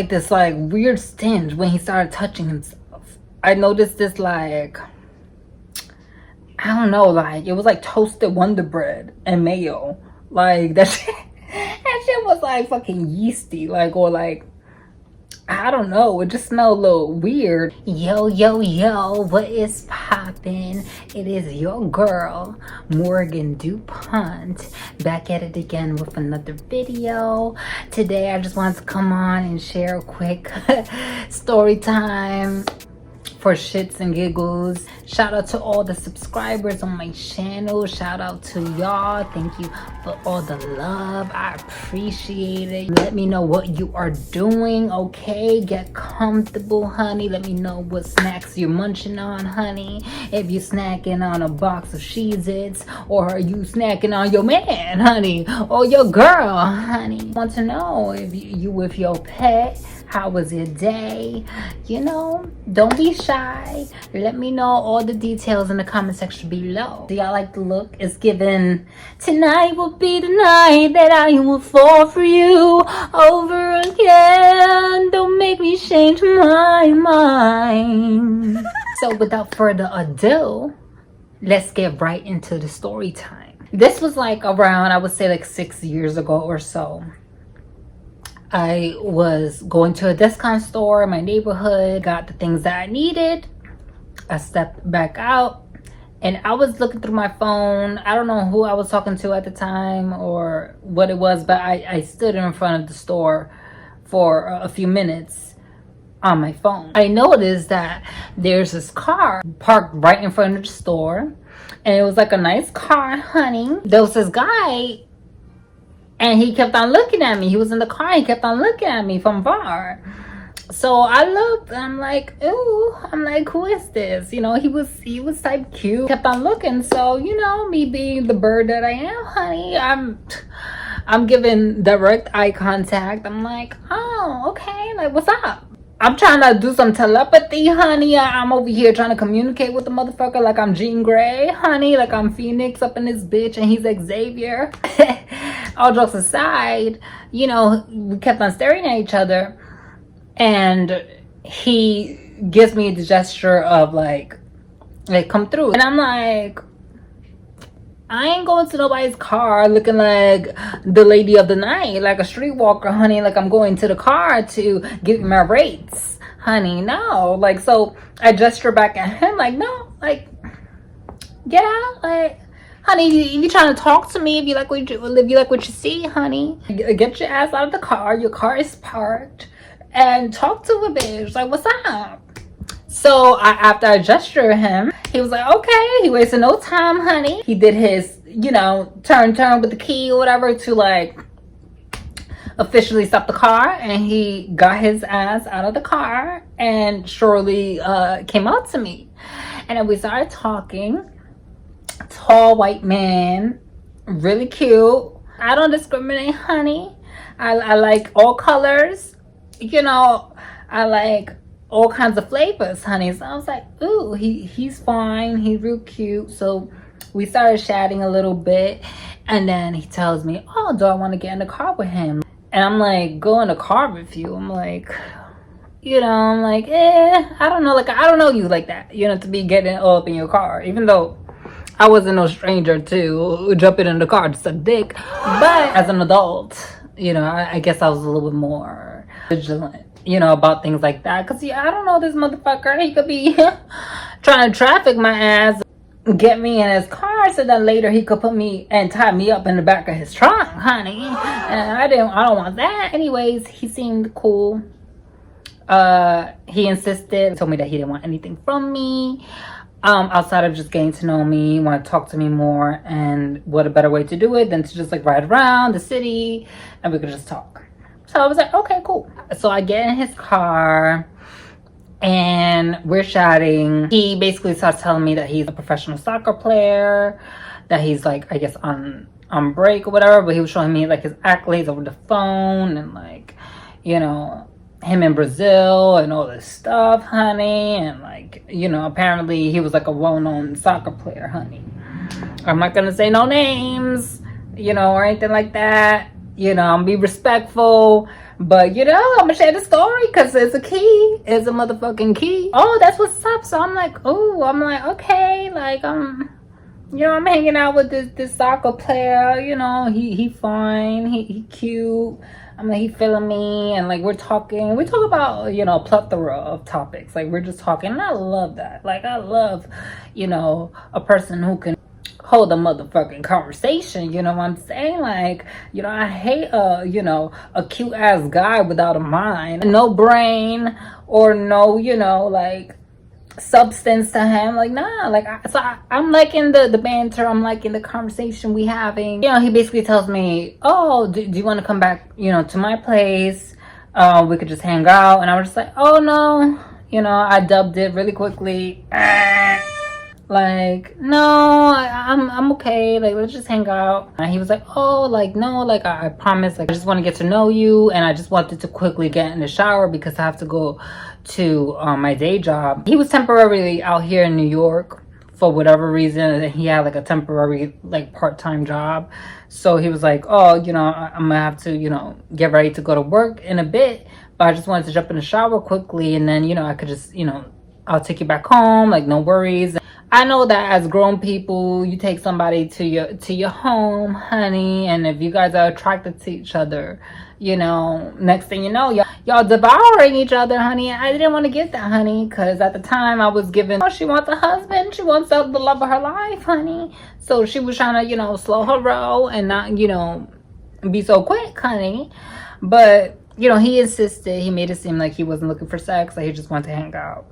like this like weird stench when he started touching himself. I noticed this like, I don't know, like it was like toasted Wonder Bread and mayo. Like that shit, that shit was like fucking yeasty, like, or like, I don't know, it just smelled a little weird. Yo, yo, yo, what is poppin'? It is your girl, Morgan DuPont, back at it again with another video. Today, I just wanted to come on and share a quick story time for shits and giggles. Shout out to all the subscribers on my channel. Shout out to y'all. Thank you for all the love. I appreciate it. Let me know what you are doing, okay? Get comfortable, honey. Let me know what snacks you're munching on, honey. If you're snacking on a box of Cheez-Its, or are you snacking on your man, honey, or your girl, honey. I want to know if you with your pet. How was your day? You know, don't be shy. Let me know all the details in the comment section below. Do y'all like the look? It's given, tonight will be the night that I will fall for you over again. Don't make me change my mind. So without further ado, let's get right into the story time. This was like around, I would say like 6 years ago or so. I was going to a discount store in my neighborhood, got the things that I needed. I stepped back out and I was looking through my phone. I don't know who I was talking to at the time or what it was, but I stood in front of the store for a few minutes on my phone. I noticed that there's this car parked right in front of the store, and it was like a nice car, honey. There was this guy, and he kept on looking at me. He was in the car. He kept on looking at me from far. So I looked. I'm like, ooh. I'm like, who is this? You know, he was type cute. Kept on looking. So, you know, me being the bird that I am, honey, I'm giving direct eye contact. I'm like, oh, okay. Like, what's up? I'm trying to do some telepathy, honey. I'm over here trying to communicate with the motherfucker like I'm Jean Grey, honey. Like I'm Phoenix up in this bitch and he's Xavier. All jokes aside, you know, we kept on staring at each other. And he gives me the gesture of like come through. And I'm like, I ain't going to nobody's car looking like the lady of the night, like a streetwalker, honey. Like I'm going to the car to give you my rates, honey. No, like, so I gesture back at him like, no, like, get out, like, honey. If you trying to talk to me, if you like what you see, honey, get your ass out of the car. Your car is parked, and talk to a bitch. Like, what's up? So after I gestured him, he was like, okay. He wasted no time, honey. He did his, you know, turn with the key or whatever to like officially stop the car. And he got his ass out of the car and surely came out to me. And then we started talking. Tall white man, really cute. I don't discriminate, honey. I like all colors. You know, I like all kinds of flavors, honey. So I was like, ooh, he's fine. He's real cute. So we started chatting a little bit. And then he tells me, oh, do I want to get in the car with him? And I'm like, go in the car with you? I'm like, you know, I'm like, I don't know. Like, I don't know you like that, you know, to be getting all up in your car. Even though I wasn't no stranger to jumping in the car to suck dick. But as an adult, you know, I guess I was a little bit more vigilant, you know, about things like that. Because, yeah, I don't know, this motherfucker, he could be trying to traffic my ass, get me in his car, so then later he could put me and tie me up in the back of his trunk, honey. And I don't want that. Anyways, he seemed cool. He insisted, told me that he didn't want anything from me. Outside of just getting to know me, want to talk to me more, and what a better way to do it than to just like ride around the city and we could just talk. So I was like, okay, cool. So I get in his car and we're chatting. He basically starts telling me that he's a professional soccer player, that he's like, I guess on break or whatever, but he was showing me like his accolades over the phone and like, you know, him in Brazil and all this stuff, honey. And like, you know, apparently he was like a well-known soccer player, honey. I'm not gonna say no names, you know, or anything like that. You know, I'm be respectful, But you know, I'm gonna share the story because it's a key. It's a motherfucking key. Oh, that's what's up. So I'm like, oh, I'm like, okay, like you know, I'm hanging out with this soccer player. You know, he fine, he cute. I'm like, he feeling me, and like we're talking. We talk about, you know, a plethora of topics. Like we're just talking, and I love that. Like I love, you know, a person who can hold a motherfucking conversation. You know what I'm saying? Like, you know, I hate you know, a cute ass guy without a mind, no brain, or no, you know, like substance to him. Like nah, like I'm liking the banter, I'm liking the conversation we having. You know, he basically tells me, oh, do you want to come back, you know, to my place? We could just hang out. And I was just like, oh no, you know, I dubbed it really quickly. Like, no, I'm okay, like let's just hang out. And he was like, oh, like no, like I promise, like I just want to get to know you, and I just wanted to quickly get in the shower because I have to go to my day job. He was temporarily out here in New York for whatever reason, and he had like a temporary like part-time job. So he was like, oh, you know, I'm gonna have to, you know, get ready to go to work in a bit, but I just wanted to jump in the shower quickly, and then, you know, I could just, you know, I'll take you back home, like no worries. I know that as grown people, you take somebody to your home, honey, and if you guys are attracted to each other, you know, next thing you know, y'all devouring each other, honey. I didn't want to get that, honey, because at the time I was given, oh, she wants a husband, she wants the love of her life, honey. So she was trying to, you know, slow her roll and not, you know, be so quick, honey. But, you know, he insisted. He made it seem like he wasn't looking for sex, like he just wanted to hang out.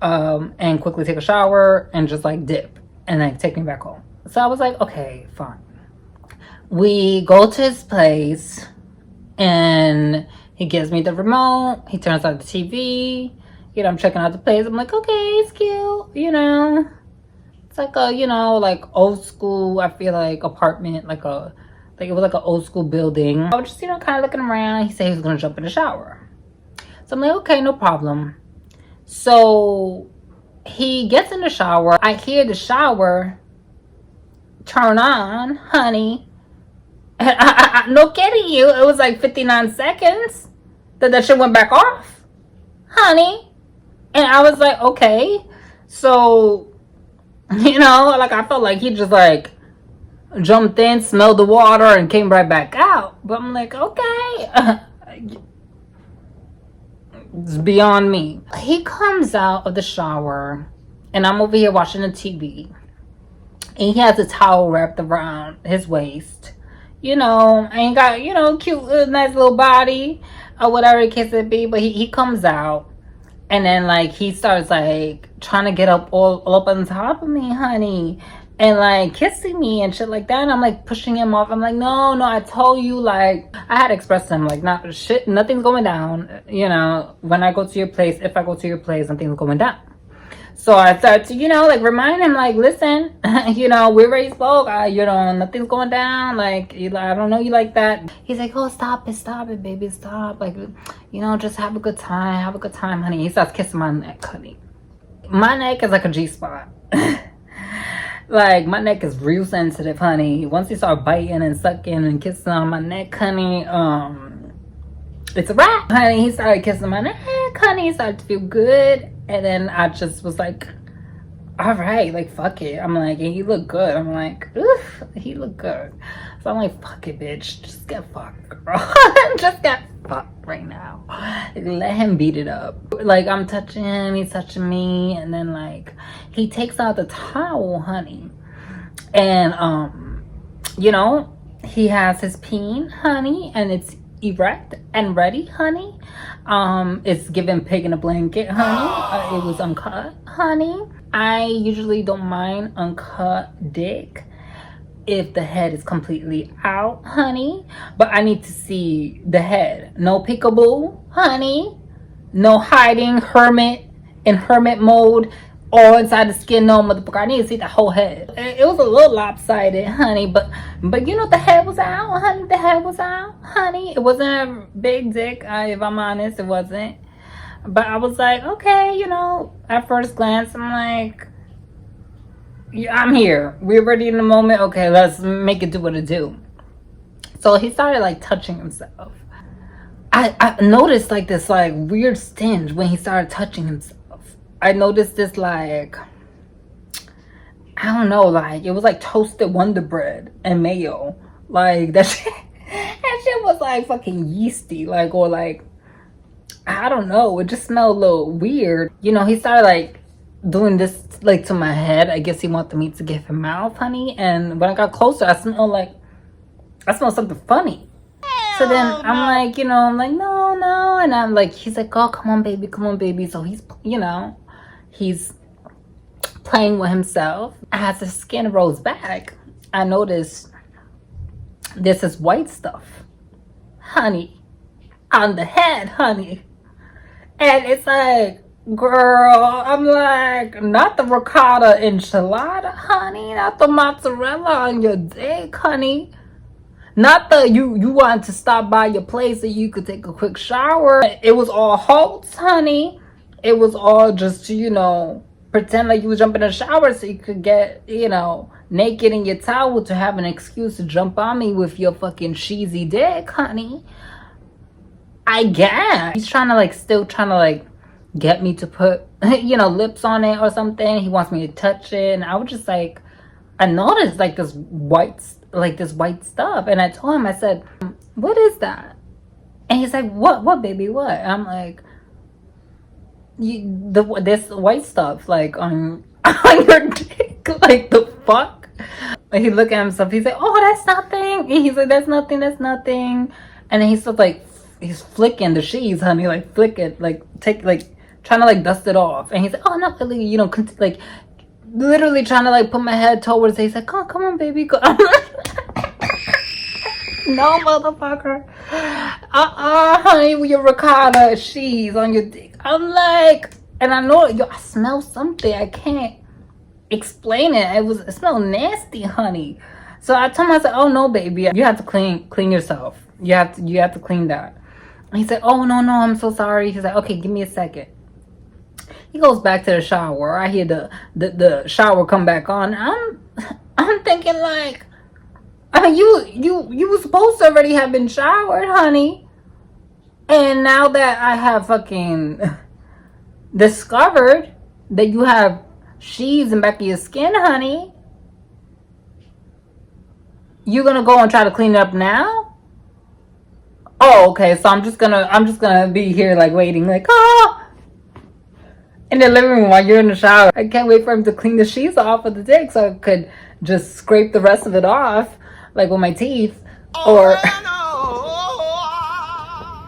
And quickly take a shower and just like dip and like take me back home. So I was like, okay, fine. We go to his place and he gives me the remote. He turns on the TV. You know, I'm checking out the place. I'm like, okay, it's cute. You know, it's like a, you know, like old school, I feel like apartment, like it was like an old school building. I was just, you know, kind of looking around. He said he was going to jump in the shower. So I'm like, okay, no problem. So he gets in the shower. I hear the shower turn on, honey. No kidding you. It was like 59 seconds that shit went back off, honey. And I was like, okay. So, you know, like I felt like he just like jumped in, smelled the water, and came right back out. But I'm like, okay. It's beyond me. He comes out of the shower and I'm over here watching the TV, and he has a towel wrapped around his waist. You know, I ain't got, you know, cute, nice little body or whatever the case it be. But he comes out and then like he starts like trying to get up all up on top of me, honey, and like kissing me and shit like that. And I'm like pushing him off. I'm like, no, I told you, like I had expressed to him like, not shit, nothing's going down. You know, when I go to your place, if I go to your place, nothing's going down. So I started to, you know, like remind him, like, listen, you know, we already spoke, you know, nothing's going down. Like, I don't know you like that. He's like, oh, stop it, baby, stop. Like, you know, just have a good time, honey. He starts kissing my neck, honey. My neck is like a G-spot. Like, my neck is real sensitive, honey. Once he start biting and sucking and kissing on my neck, honey, it's a wrap, honey. He started kissing my neck, honey. He started to feel good. And then I just was like, all right, like, fuck it. I'm like, and he looked good. I'm like, oof, he looked good. So I'm like, fuck it, bitch. Just get fucked, girl. Just get fucked right now. Like, let him beat it up. Like, I'm touching him, he's touching me. And then, like, he takes out the towel, honey. And, you know, he has his peen, honey. And it's erect and ready, honey. It's given pig in a blanket, honey. It was uncut, honey. I usually don't mind uncut dick if the head is completely out, honey. But I need to see the head. No peekaboo, honey. No hiding, hermit mode. All inside the skin, no motherfucker. I need to see the whole head. It was a little lopsided, honey, but you know, the head was out, honey. The head was out, honey. It wasn't a big dick, if I'm honest, it wasn't. But I was like, okay, you know, at first glance, I'm like, yeah, I'm here. We're already in the moment. Okay, let's make it do what it do. So he started like touching himself. I noticed like this like weird stench when he started touching himself. I noticed this like, I don't know, like it was like toasted Wonder Bread and mayo. Like that shit, that shit was like fucking yeasty, like, or like, I don't know, it just smelled a little weird. You know, he started like doing this like to my head. I guess he wanted me to give him mouth, honey. And when I got closer, I smelled something funny. So then I'm like, you know, I'm like, no, no. And I'm like, he's like, oh, come on, baby, come on, baby. So he's, you know, he's playing with himself. As the skin rolls back, I noticed this is white stuff, honey, on the head, honey. And it's like, girl, I'm like, not the ricotta enchilada, honey, not the mozzarella on your dick, honey. Not the you wanted to stop by your place so you could take a quick shower. It was all halts, honey. It was all just to, you know, pretend like you was jumping in the shower so you could get, you know, naked in your towel to have an excuse to jump on me with your fucking cheesy dick, honey. I guess. He's trying to like, still trying to like get me to put, you know, lips on it or something. He wants me to touch it. And I was just like, I noticed like this white stuff, and I told him, I said, what is that? And he's like, what baby, what? And I'm like, this white stuff like on on your dick, like the fuck. And he looked at himself, he's like, oh, that's nothing. And he's like, that's nothing. And then he's still like, he's flicking the sheets, honey, like flick it, like take, like trying to like dust it off. And he's like, oh, not really, you know, like literally trying to like put my head towards it. He's like, oh, come on, baby, go. No, motherfucker. Honey, with your ricotta cheese on your dick. I'm like, and I know, yo, I smell something. I can't explain it. It smelled nasty, honey. So I told him, I said, oh no, baby, you have to clean yourself. You have to clean that. And he said, oh no, I'm so sorry. He's like, okay, give me a second. He goes back to the shower. I hear the shower come back on. I'm thinking like, you were supposed to already have been showered, honey. And now that I have fucking discovered that you have sheaths in back of your skin, honey, you gonna go and try to clean it up now? Oh, okay. So I'm just gonna be here like waiting, like, oh, in the living room while you're in the shower. I can't wait for him to clean the sheets off of the dick so I could just scrape the rest of it off, like with my teeth. Or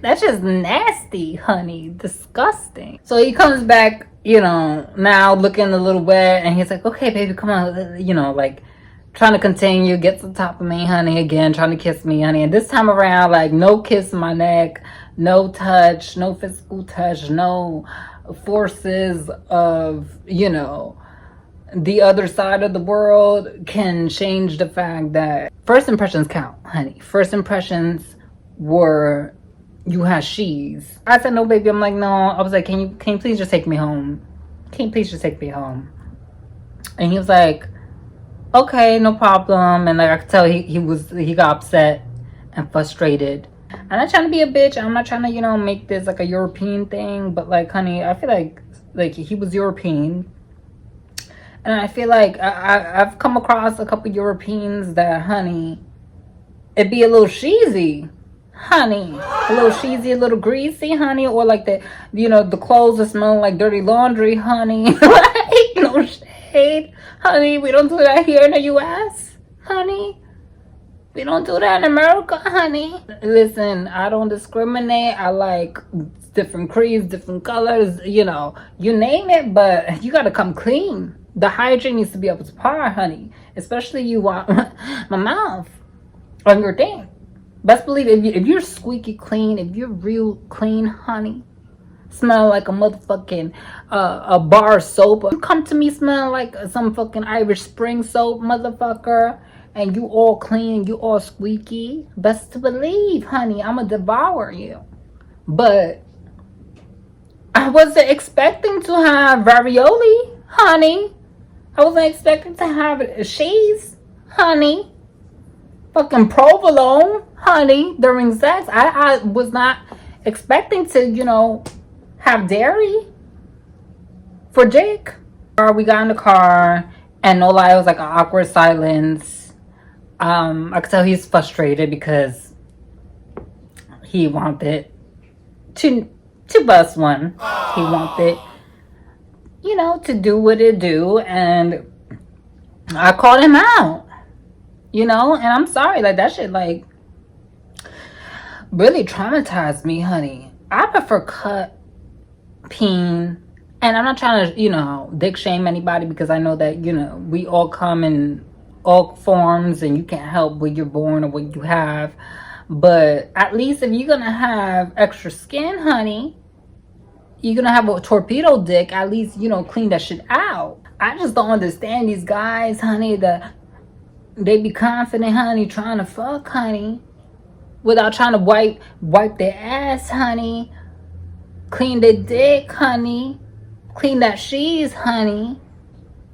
that's just nasty, honey. Disgusting. So he comes back, you know, now looking a little wet, and he's like, okay, baby, come on, you know, like trying to continue, get to the top of me, honey, again, trying to kiss me, honey. And this time around, like, no kiss on my neck, no touch, no physical touch, no forces of, you know, the other side of the world can change the fact that first impressions count, honey. First impressions were, you had sheaths. I said, no, baby. I'm like, no. I was like, can you please just take me home? Can you please just take me home? And he was like, okay, no problem. And like I could tell he got upset and frustrated. I'm not trying to be a bitch. I'm not trying to, you know, make this like a European thing. But like, honey, I feel like he was European. And I feel like I've come across a couple Europeans that, honey, it'd be a little cheesy, honey. A little cheesy, a little greasy, honey. Or like the, you know, the clothes that smell like dirty laundry, honey. Like, no shade, honey. We don't do that here in the U.S., honey. We don't do that in America, honey. Listen, I don't discriminate. I like different creeds, different colors, you know, you name it, but you gotta come clean. The hygiene needs to be up to par, honey. Especially you want my mouth on your thing. Best believe if you're squeaky clean, if you're real clean, honey, smell like a motherfucking a bar soap. You come to me smell like some fucking Irish Spring soap, motherfucker, and you all clean, you all squeaky, best to believe, honey, I'ma devour you. But I wasn't expecting to have ravioli, honey. I wasn't expecting to have cheese, honey. Fucking provolone, honey, during sex. I was not expecting to, you know, have dairy for Jake. We got in the car, and no lie, it was like an awkward silence. I could tell he's frustrated because he wanted to bust one. He wanted, you know, to do what it do, and I called him out, you know, and I'm sorry, like that shit like really traumatized me, honey. I prefer cut, peen, and I'm not trying to, you know, dick shame anybody, because I know that, you know, we all come in all forms and you can't help what you're born or what you have. But at least if you're gonna have extra skin, honey, you're gonna have a torpedo dick, at least, you know, clean that shit out. I just don't understand these guys, honey, that they be confident, honey, trying to fuck, honey, without trying to wipe their ass, honey, clean their dick, honey, clean that sheath, honey,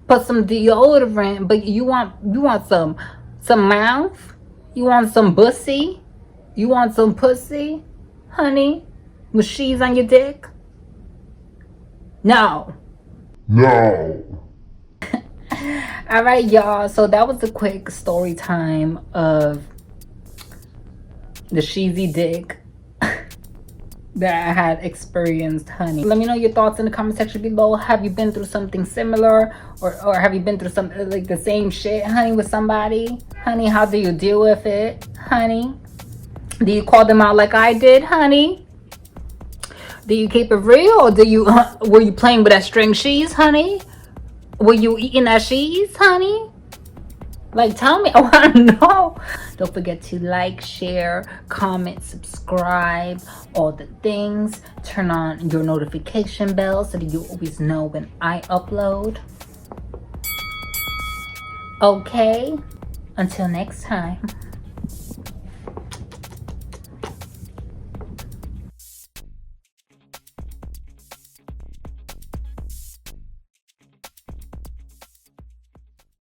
put some deodorant. But you want some mouth, you want some bussy, you want some pussy, honey, with sheaths on your dick? No. All right, y'all, so that was a quick story time of the cheesy dick that I had experienced, honey. Let me know your thoughts in the comment section below. Have you been through something similar, or have you been through something like the same shit, honey, with somebody? Honey, how do you deal with it, honey? Do you call them out like I did, honey? Do you keep it real, or do you were you playing with that string cheese, honey? Were you eating that cheese, honey? Like, tell me. I want to know. Don't forget to like, share, comment, subscribe, all the things. Turn on your notification bell so that you always know when I upload. Okay? Until next time.